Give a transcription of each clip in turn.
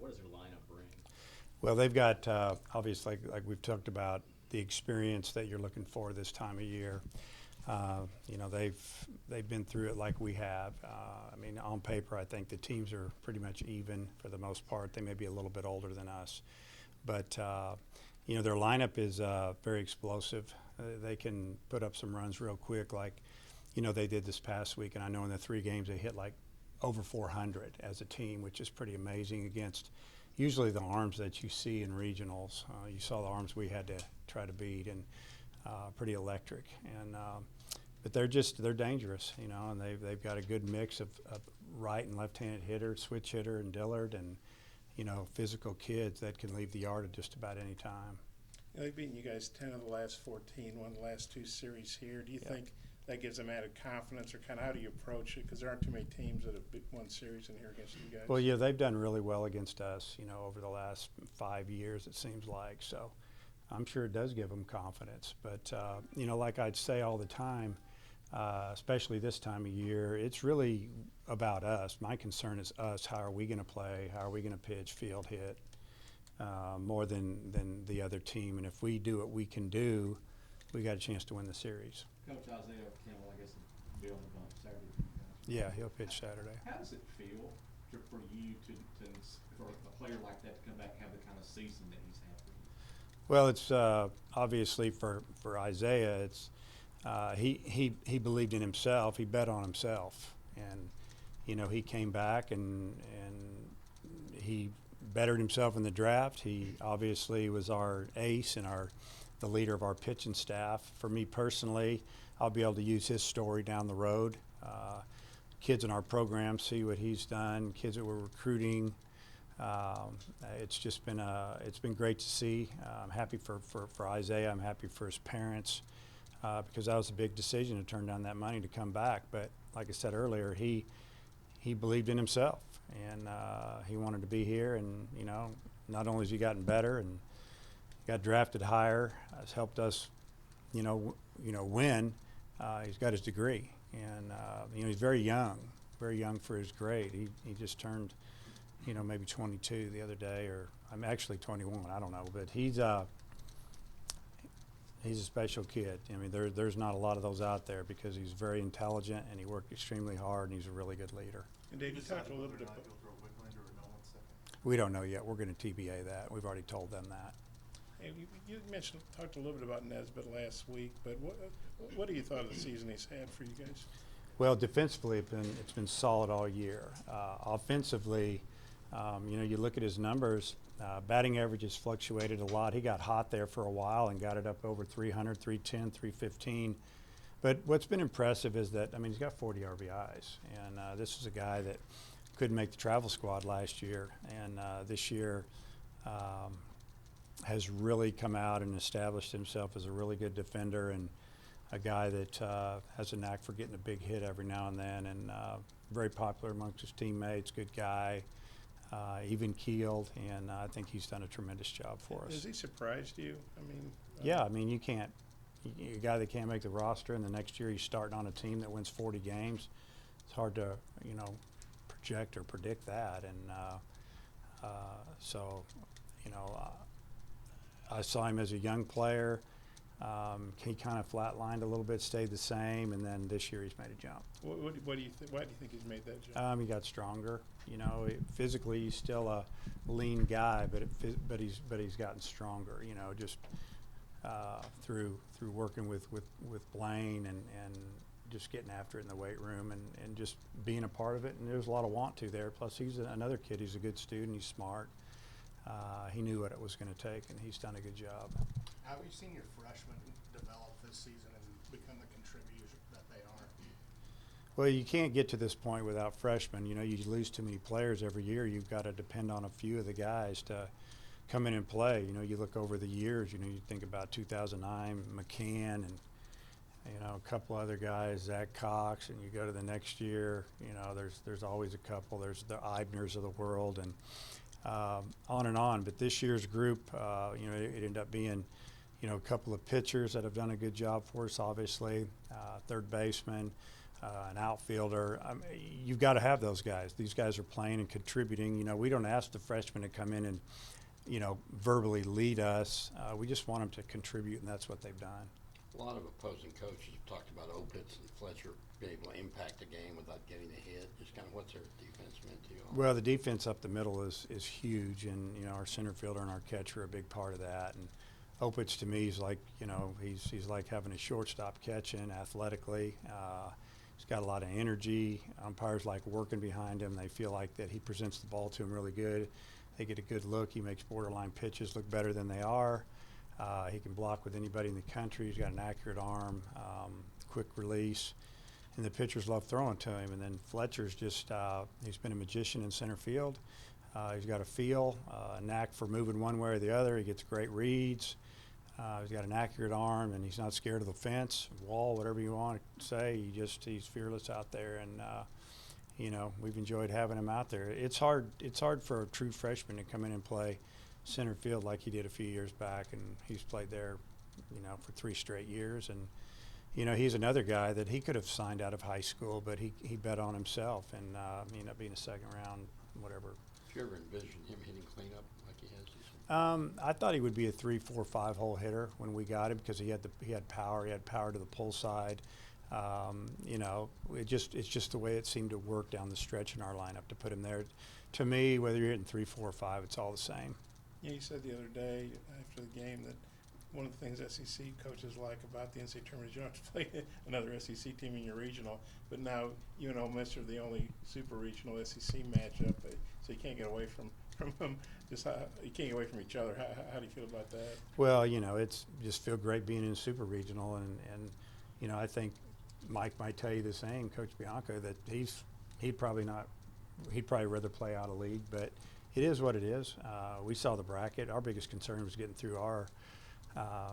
What does their lineup bring? Well, they've got obviously, like we've talked about, the experience that you're looking for this time of year. They've been through it like we have. I mean, on paper, I think the teams are pretty much even for the most part. They may be a little bit older than us, but their lineup is very explosive. They can put up some runs real quick, like they did this past week. And I know in the 3 games they hit like over 400 as a team, which is pretty amazing against usually the arms that you see in regionals. You saw the arms we had to try to beat, and pretty electric. And but they're dangerous, and they've got a good mix of right and left-handed hitter, switch hitter, and Dillard, and physical kids that can leave the yard at just about any time. They've beaten you guys 10 of the last 14, won the last 2 series here. Do you think that gives them added confidence, or kind of how do you approach it? Because there aren't too many teams that have won series in here against you guys. Well, yeah, they've done really well against us, over the last 5 years, it seems like. So I'm sure it does give them confidence. But, like I'd say all the time, especially this time of year, it's really about us. My concern is us. How are we going to play? How are we going to pitch, field, hit, more than the other team? And if we do what we can do, we got a chance to win the series. Coach Isaiah Campbell, I guess, will be on the bump Saturday. Yeah, he'll pitch Saturday. How does it feel for you for a player like that to come back and have the kind of season that he's had for you? Well, it's obviously for Isaiah. It's he believed in himself. He bet on himself, and he came back and he bettered himself in the draft. He obviously was our ace and the leader of our pitching staff. For me personally, I'll be able to use his story down the road. Kids in our program see what he's done. Kids that we're recruiting. It's just been great to see. I'm happy for Isaiah. I'm happy for his parents because that was a big decision to turn down that money to come back. But like I said earlier, he believed in himself, and he wanted to be here. And not only has he gotten better and got drafted higher, has helped us, win. He's got his degree, and he's very young for his grade. He just turned, maybe 22 the other day, or I'm actually 21. I don't know, but he's a special kid. I mean, there's not a lot of those out there because he's very intelligent and he worked extremely hard, and he's a really good leader. And Dave, you talked a little bit about. We don't know yet. We're going to TBA that. We've already told them that. Hey, you talked a little bit about Nesbitt last week, but what do you thought of the season he's had for you guys? Well, defensively, it's been solid all year. Offensively, you look at his numbers. Batting average has fluctuated a lot. He got hot there for a while and got it up over 300, 310, 315. But what's been impressive is that, he's got 40 RBIs, and this is a guy that couldn't make the travel squad last year, and this year has really come out and established himself as a really good defender and a guy that has a knack for getting a big hit every now and then, and very popular amongst his teammates, good guy, even keeled, and I think he's done a tremendous job for us. Has he surprised you? Yeah, you can't, a guy that can't make the roster and the next year he's starting on a team that wins 40 games, it's hard to, project or predict that, and I saw him as a young player. He kind of flatlined a little bit, stayed the same, and then this year he's made a jump. What do you think? Why do you think he's made that jump? He got stronger. Physically he's still a lean guy, but he's gotten stronger. Just through working with Blaine and just getting after it in the weight room and just being a part of it. And there's a lot of want to there. Plus he's another kid. He's a good student. He's smart. He knew what it was going to take, and he's done a good job. How have you seen your freshmen develop this season and become the contributors that they are? Well, you can't get to this point without freshmen. You lose too many players every year. You've got to depend on a few of the guys to come in and play. You look over the years, you think about 2009, McCann, and, a couple other guys, Zach Cox, and you go to the next year, there's always a couple. There's the Eibners of the world, and on and on. But this year's group, it ended up being, a couple of pitchers that have done a good job for us, obviously, third baseman, an outfielder. I mean, you've got to have those guys. These guys are playing and contributing. You know, we don't ask the freshmen to come in and, you know, verbally lead us. We just want them to contribute, and that's what they've done. A lot of opposing coaches have talked about Opitz and Fletcher being able to impact a game without getting a hit. Just kind of what's their defense meant to you all? Well, the defense up the middle is huge, and, you know, our center fielder and our catcher are a big part of that. And Opitz, to me, is like, you know, he's like having a shortstop catching athletically. He's got a lot of energy. Umpires like working behind him. They feel like that he presents the ball to him really good. They get a good look. He makes borderline pitches look better than they are. He can block with anybody in the country. He's got an accurate arm, quick release, and the pitchers love throwing to him. And then Fletcher's just he's been a magician in center field. He's got a feel, a knack for moving one way or the other. He gets great reads. He's got an accurate arm, and he's not scared of the fence, wall, whatever you want to say. He's fearless out there, and you know, we've enjoyed having him out there. It's hard for a true freshman to come in and play center field like he did a few years back, and he's played there, you know, for 3 straight years. And you know, he's another guy that he could have signed out of high school, but he bet on himself and ended up being a second round, whatever. Did you ever envision him hitting cleanup like he has this year? I thought he would be a 3, 4, 5 hole hitter when we got him, because he had power. He had power to the pull side. You know, it's just the way it seemed to work down the stretch in our lineup to put him there. To me, whether you're hitting 3, 4, or 5, it's all the same. Yeah, you said the other day after the game that one of the things SEC coaches like about the NCAA tournament is you don't have to play another SEC team in your regional. But now you and Ole Miss are the only super regional SEC matchup, so you can't get away from them. You can't get away from each other. How do you feel about that? Well, you know, it's just feel great being in super regional, and you know, I think Mike might tell you the same, Coach Bianco, that he'd probably rather play out of league, but it is what it is. We saw the bracket. Our biggest concern was getting through our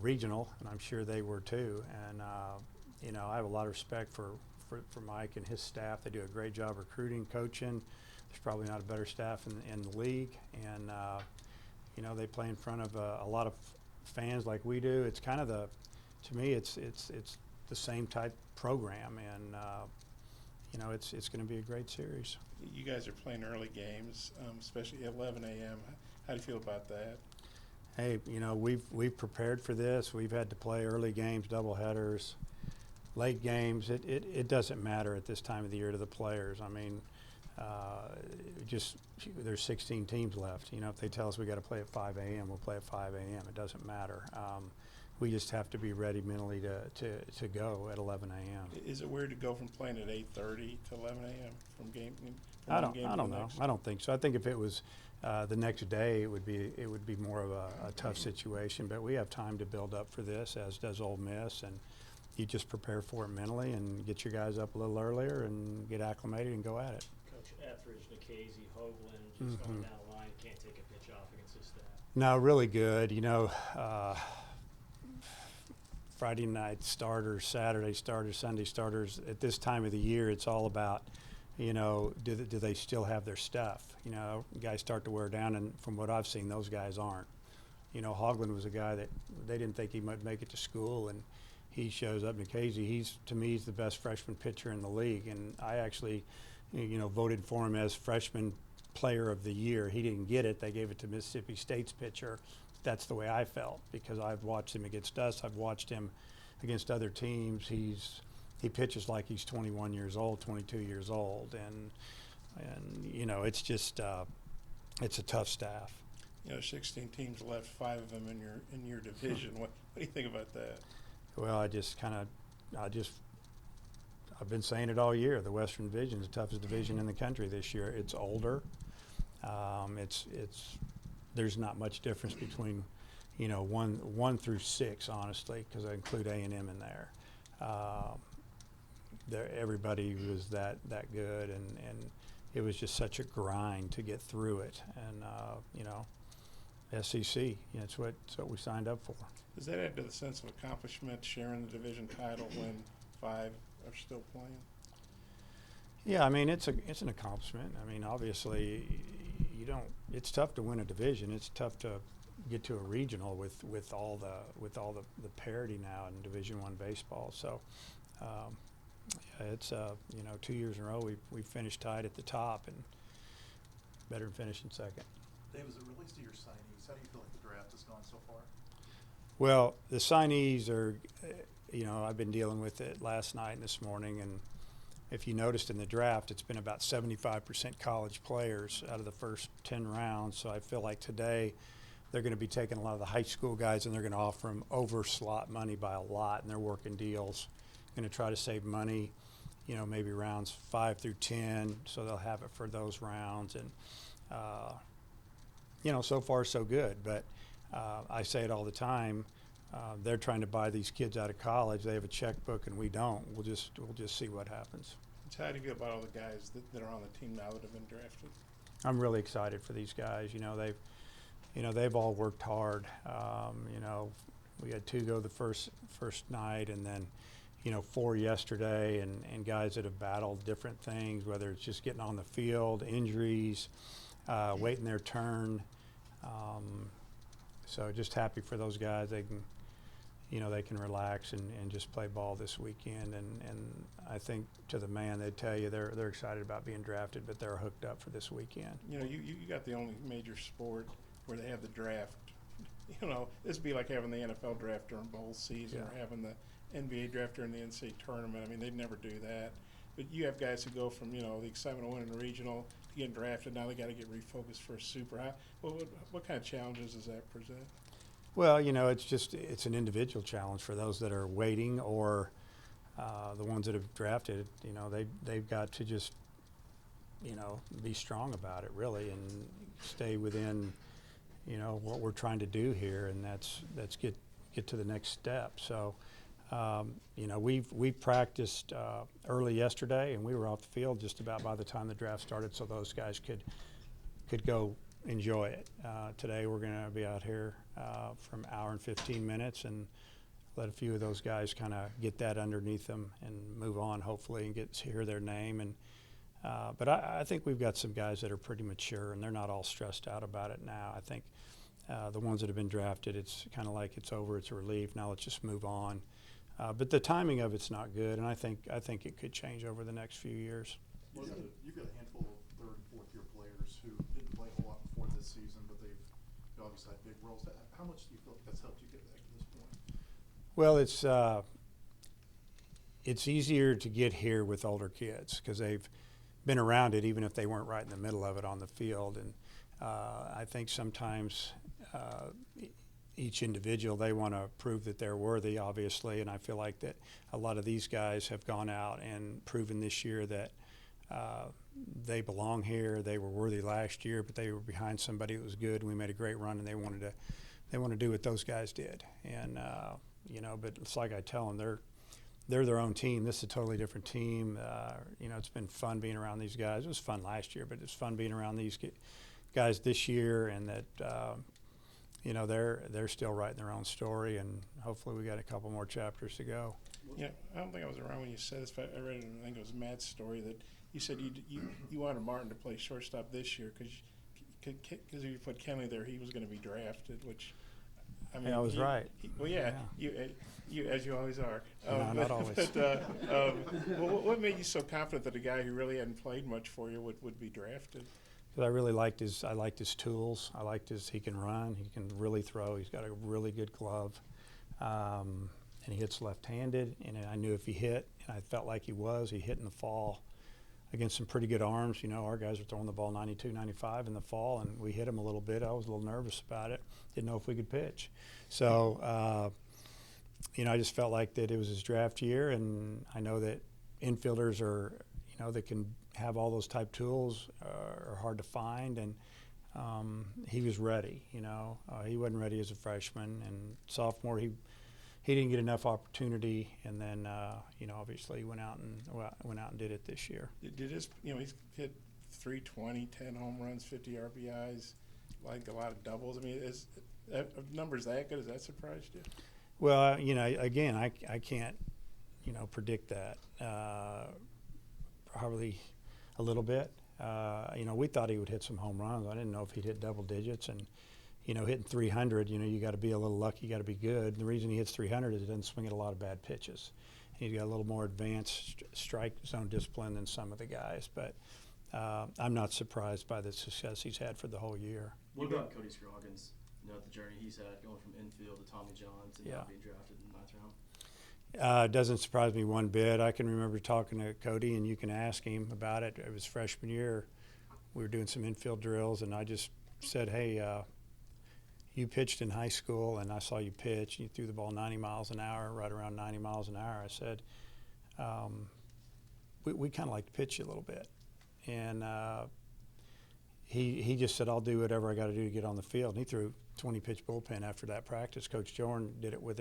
regional, and I'm sure they were too. And you know, I have a lot of respect for Mike and his staff. They do a great job recruiting, coaching. There's probably not a better staff in the league, and you know, they play in front of a lot of fans like we do. It's kind of to me, it's the same type program, and you know, it's going to be a great series. You guys are playing early games, especially at 11 a.m. How do you feel about that? Hey, you know, we've prepared for this. We've had to play early games, doubleheaders, late games. It doesn't matter at this time of the year to the players. I mean, there's 16 teams left. You know, if they tell us we got to play at 5 a.m., we'll play at 5 a.m. It doesn't matter. We just have to be ready mentally to go at 11 a.m. Is it weird to go from playing at 8:30 to 11 a.m. from game? I don't know. I don't think so. I think if it was the next day, it would be more of a tough situation. But we have time to build up for this, as does Ole Miss, and you just prepare for it mentally and get your guys up a little earlier and get acclimated and go at it. Coach Etheridge, Nikhazy, Hoagland, just going down the line, can't take a pitch off against his staff. No, really good. You know, Friday night starters, Saturday starters, Sunday starters. At this time of the year, it's all about, you know, do they still have their stuff? You know, guys start to wear down, and from what I've seen, those guys aren't. You know, Hoagland was a guy that they didn't think he might make it to school, and he shows up. Nikhazy, to me, he's the best freshman pitcher in the league, and I actually, you know, voted for him as freshman player of the year. He didn't get it. They gave it to Mississippi State's pitcher. That's the way I felt, because I've watched him against us. I've watched him against other teams. He pitches like he's 21 years old, 22 years old, and you know, it's just it's a tough staff. You know, 16 teams left, 5 of them in your division. What do you think about that? Well, I've been saying it all year. The Western Division is the toughest division in the country this year. It's older. There's not much difference between, you know, one through 6, honestly, because I include A&M in there. Everybody was that good, and it was just such a grind to get through it. And you know, SEC, you know, it's what we signed up for. Does that add to the sense of accomplishment, sharing the division title when 5 are still playing? Yeah, I mean, it's an accomplishment. I mean, obviously, it's tough to win a division. It's tough to get to a regional with all the parity now in Division I baseball. So, It's 2 years in a row we finished tied at the top, and better than finishing second. Dave, as it relates to your signees, how do you feel like the draft has gone so far? Well, the signees are, I've been dealing with it last night and this morning, and if you noticed in the draft, it's been about 75% college players out of the first 10 rounds. So I feel like today they're going to be taking a lot of the high school guys, and they're going to offer them over slot money by a lot, and they're working deals. Going to try to save money, maybe rounds 5 through 10, so they'll have it for those rounds. And so far so good. But I say it all the time. They're trying to buy these kids out of college. They have a checkbook and we don't. We'll just see what happens. So how do you feel about all the guys that are on the team now that have been drafted? I'm really excited for these guys. They've all worked hard. We had 2 go the first night, and then 4 yesterday, and guys that have battled different things, whether it's just getting on the field, injuries, waiting their turn. So just happy for those guys. They can relax and just play ball this weekend. And I think to the man, they'd tell you they're excited about being drafted, but they're hooked up for this weekend. You got the only major sport where they have the draft. This would be like having the NFL draft during bowl season, or having the NBA draft during the NCAA tournament. I mean, they'd never do that. But you have guys who go from, the excitement of winning a regional to getting drafted. Now they got to get refocused for a super. What kind of challenges does that present? Well, it's an individual challenge for those that are waiting, or the ones that have drafted. They've got to just, be strong about it, really, and stay within, what we're trying to do here, and that's get to the next step. So, we practiced early yesterday, and we were off the field just about by the time the draft started, so those guys could go enjoy it. Today we're going to be out here for an hour and 15 minutes and let a few of those guys kind of get that underneath them and move on, hopefully, and get to hear their name. And but I think we've got some guys that are pretty mature, and they're not all stressed out about it now. I think the ones that have been drafted, it's kind of like it's over, it's a relief. Now let's just move on. But the timing of it's not good, and I think it could change over the next few years. You've got a handful of 3rd and 4th year players who didn't play a whole lot before this season, but they've obviously had big roles. How much do you feel like that's helped you get back to this point? Well, it's easier to get here with older kids because they've been around it, even if they weren't right in the middle of it on the field. And I think sometimes each individual, they want to prove that they're worthy, obviously, and I feel like that a lot of these guys have gone out and proven this year that they belong here. They were worthy last year, but they were behind somebody that was good, and we made a great run, and they want to do what those guys did. And but it's like I tell them, they're their own team. This is a totally different team. It's been fun being around these guys. It was fun last year, but it's fun being around these guys this year, and that they're still writing their own story, and hopefully we got a couple more chapters to go. Yeah, I don't think I was around when you said this, but I read it, I think it was Matt's story, that you said you wanted Martin to play shortstop this year because if you put Kenley there, he was going to be drafted, which, I mean, I was right. Well, yeah, you as you always are. No, not always. What made you so confident that a guy who really hadn't played much for you would be drafted? Because I really liked his tools. I liked he can run, he can really throw. He's got a really good glove, and he hits left-handed. And I knew if he hit, and I felt like he hit in the fall against some pretty good arms. Our guys were throwing the ball 92, 95 in the fall, and we hit him a little bit. I was a little nervous about it. Didn't know if we could pitch. So, I just felt like that it was his draft year, and I know that infielders are, that can have all those type tools are hard to find, and he was ready. He wasn't ready as a freshman, and sophomore he didn't get enough opportunity, and then obviously he went out and did it this year. Did his he's hit 320, 10 home runs, 50 RBIs, like a lot of doubles. I mean, is numbers that good? Has that surprised you? Well, again, I can't predict that. Probably a little bit. We thought he would hit some home runs. I didn't know if he'd hit double digits, and hitting 300, you got to be a little lucky, you got to be good. And the reason he hits 300 is he doesn't swing at a lot of bad pitches. He's got a little more advanced strike zone discipline than some of the guys, but I'm not surprised by the success he's had for the whole year. What about Cody Scroggins? You know, the journey he's had going from infield to Tommy Johns and Yeah. now being drafted in the 9th round. It doesn't surprise me one bit. I can remember talking to Cody, and you can ask him about it. It was freshman year. We were doing some infield drills, and I just said, hey, you pitched in high school, and I saw you pitch. You threw the ball 90 miles an hour, right around 90 miles an hour. I said, we kind of like to pitch you a little bit. And he just said, I'll do whatever I got to do to get on the field. And he threw 20-pitch bullpen after that practice. Coach Jordan did it with